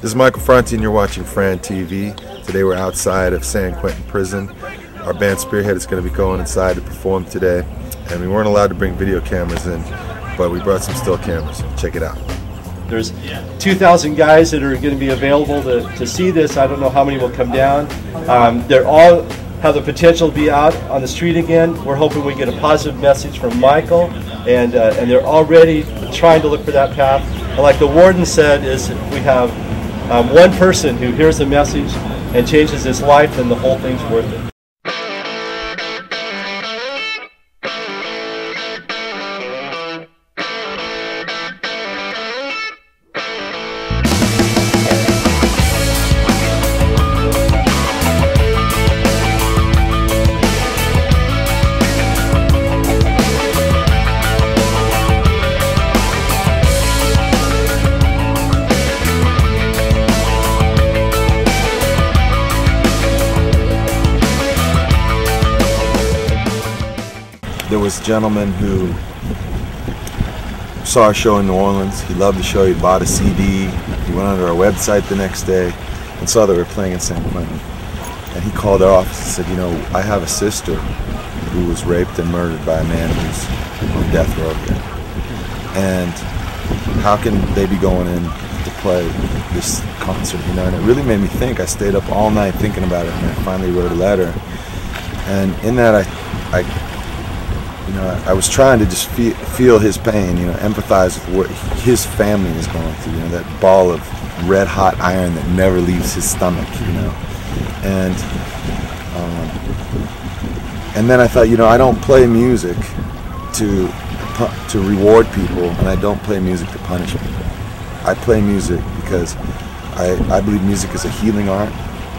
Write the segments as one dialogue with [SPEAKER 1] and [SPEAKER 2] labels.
[SPEAKER 1] This is Michael Franti and you're watching FrantiV. Today we're outside of San Quentin Prison. Our band Spearhead is going to be going inside to perform today. And we weren't allowed to bring video cameras in, but we brought some still cameras. Check it out.
[SPEAKER 2] There's 2,000 guys that are going to be available to see this. I don't know how many will come down. They're all have the potential to be out on the street again. We're hoping we get a positive message from Michael, and they're already trying to look for that path. And like the warden said, is if we have one person who hears the message and changes his life, then the whole thing's worth it.
[SPEAKER 1] There was a gentleman who saw our show in New Orleans. He loved the show. He bought a CD. He went onto our website the next day and saw that we were playing in San Quentin. And he called our office and said, you know, I have a sister who was raped and murdered by a man who's on death row here. And how can they be going in to play this concert, you know? And it really made me think. I stayed up all night thinking about it, and I finally wrote a letter. And in that, I was trying to just feel his pain, you know, empathize with what his family is going through, you know, that ball of red hot iron that never leaves his stomach, you know. And then I thought, you know, I don't play music to reward people, and I don't play music to punish people. I play music because I believe music is a healing art,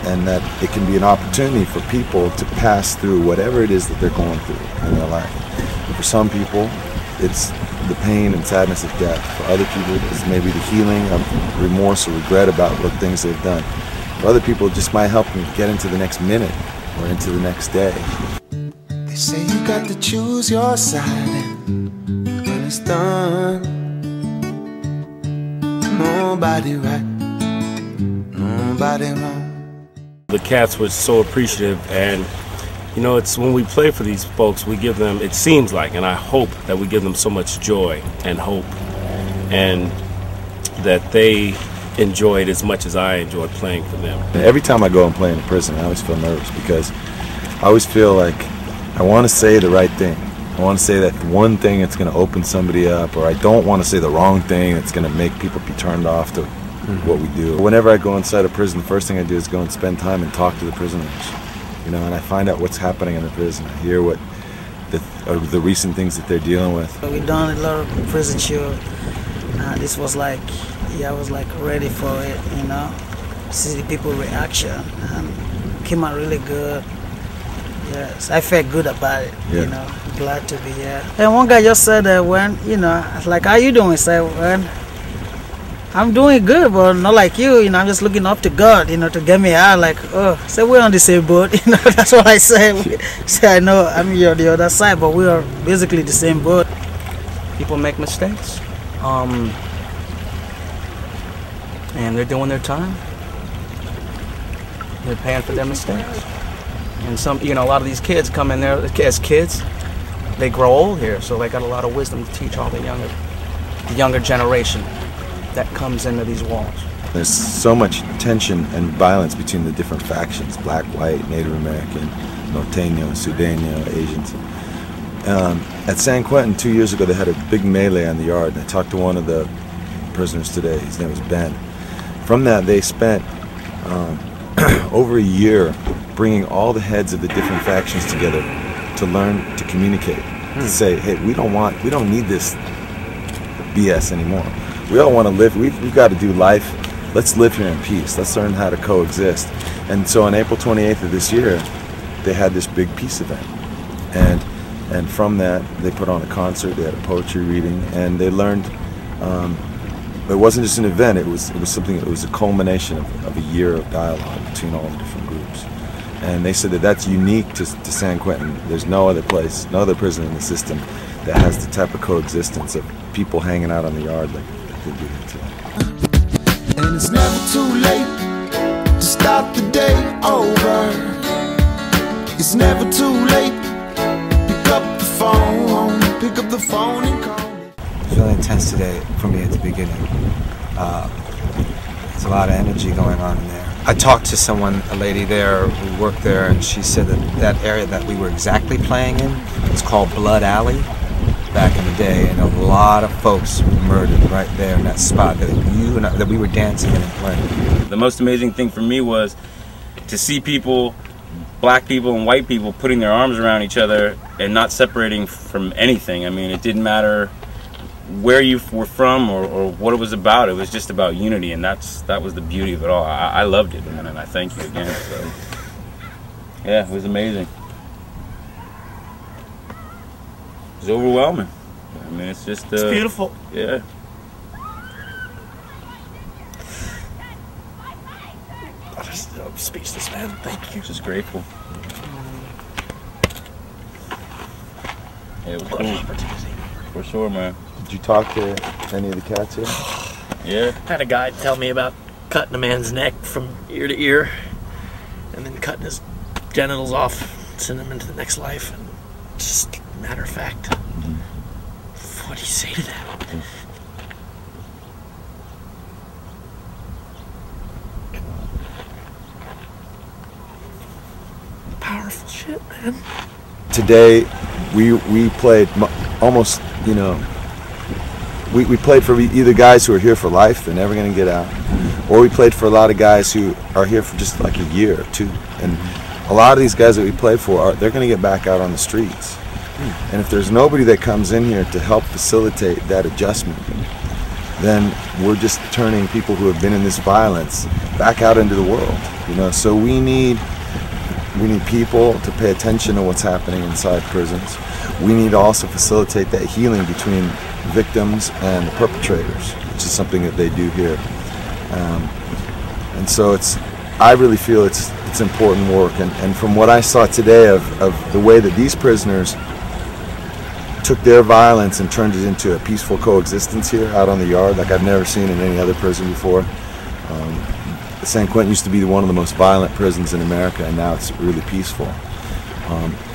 [SPEAKER 1] and that it can be an opportunity for people to pass through whatever it is that they're going through in their life. For some people, it's the pain and sadness of death. For other people, it's maybe the healing of remorse or regret about what things they've done. For other people, it just might help them get into the next minute or into the next day.
[SPEAKER 3] They say you got to choose your side, and when it's done, nobody right, nobody wrong.
[SPEAKER 4] The cats were so appreciative, and you know, it's when we play for these folks, we give them, it seems like, and I hope that we give them so much joy and hope, and that they enjoy it as much as I enjoyed playing for them.
[SPEAKER 1] Every time I go and play in a prison, I always feel nervous because I always feel like I want to say the right thing. I want to say that one thing that's going to open somebody up, or I don't want to say the wrong thing that's going to make people be turned off to what we do. Whenever I go inside a prison, the first thing I do is go and spend time and talk to the prisoners. You know, and I find out what's happening in the prison. I hear what the recent things that they're dealing with.
[SPEAKER 5] We've done a lot of prison show. This was like, yeah, I was like ready for it, you know. See the people reaction, and came out really good. Yes, I felt good about it, you know. Glad to be here. And one guy just said that when, you know, I was like, how you doing? He said, well, I'm doing good, but not like you know, I'm just looking up to God, you know, to get me out. Like, oh, so we're on the same boat, you know, that's what I say. Say, I know, I'm you're the other side, but we are basically the same boat.
[SPEAKER 6] People make mistakes, and they're doing their time. They're paying for their mistakes. And some, you know, a lot of these kids come in there as kids. They grow old here, so they got a lot of wisdom to teach all the younger generation that comes into these walls.
[SPEAKER 1] There's so much tension and violence between the different factions, black, white, Native American, Norteño, Sudeño, Asians. At San Quentin 2 years ago, they had a big melee on the yard, and I talked to one of the prisoners today. His name was Ben. From that, they spent over a year bringing all the heads of the different factions together to learn to communicate, to say, hey, we don't need this BS anymore. We all want to live. We've got to do life. Let's live here in peace. Let's learn how to coexist. And so on April 28th of this year, they had this big peace event. And from that, they put on a concert. They had a poetry reading, and they learned. It wasn't just an event. It was something. It was a culmination of a year of dialogue between all the different groups. And they said that that's unique to San Quentin. There's no other place, no other prison in the system that has the type of coexistence of people hanging out on the yard like they do here today.
[SPEAKER 3] it's never too late to start the day over. It's never too late. Pick up the phone and call me.
[SPEAKER 7] It was really intense today for me at the beginning. There's a lot of energy going on in there. I talked to someone, a lady there who worked there, and she said that that area that we were exactly playing in is called Blood Alley back in the day, and a lot of folks were murdered right there in that spot that we were dancing in and playing.
[SPEAKER 8] The most amazing thing for me was to see people, black people and white people, putting their arms around each other and not separating from anything. I mean, it didn't matter where you were from or what it was about. It was just about unity, and that was the beauty of it all. I loved it, and I thank you again. So, yeah, it was amazing. It was overwhelming. I mean, it's just
[SPEAKER 9] it's beautiful.
[SPEAKER 8] Yeah.
[SPEAKER 9] I'm speechless, man. Thank you.
[SPEAKER 8] Just grateful. Yeah, it was cool. For sure, man.
[SPEAKER 1] Did you talk to any of the cats here?
[SPEAKER 8] Yeah.
[SPEAKER 9] I had a guy tell me about cutting a man's neck from ear to ear and then cutting his genitals off, sending him into the next life. And just matter of fact, what do you say to that? Powerful shit, man.
[SPEAKER 1] Today, we played almost, you know, we played for either guys who are here for life, they're never going to get out, or we played for a lot of guys who are here for just like a year or two. And a lot of these guys that we played for, they're going to get back out on the streets. And if there's nobody that comes in here to help facilitate that adjustment, then we're just turning people who have been in this violence back out into the world. You know, so we need people to pay attention to what's happening inside prisons. We need to also facilitate that healing between victims and the perpetrators, which is something that they do here. And so I really feel it's important work. And from what I saw today of the way that these prisoners took their violence and turned it into a peaceful coexistence here out on the yard, like I've never seen in any other prison before. San Quentin used to be one of the most violent prisons in America, and now it's really peaceful.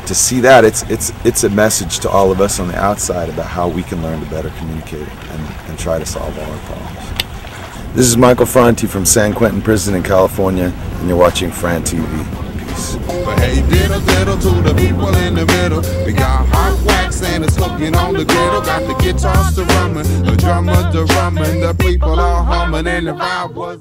[SPEAKER 1] To see that, it's a message to all of us on the outside about how we can learn to better communicate and try to solve all our problems. This is Michael Franti from San Quentin Prison in California, and you're watching FrantiV. Peace.
[SPEAKER 10] But hey, diddle diddle to the people in the middle. We got hot wax and it's cooking on the griddle. Got the guitars to rumming, the drummers to rumming, the people all humming, and the vibe was.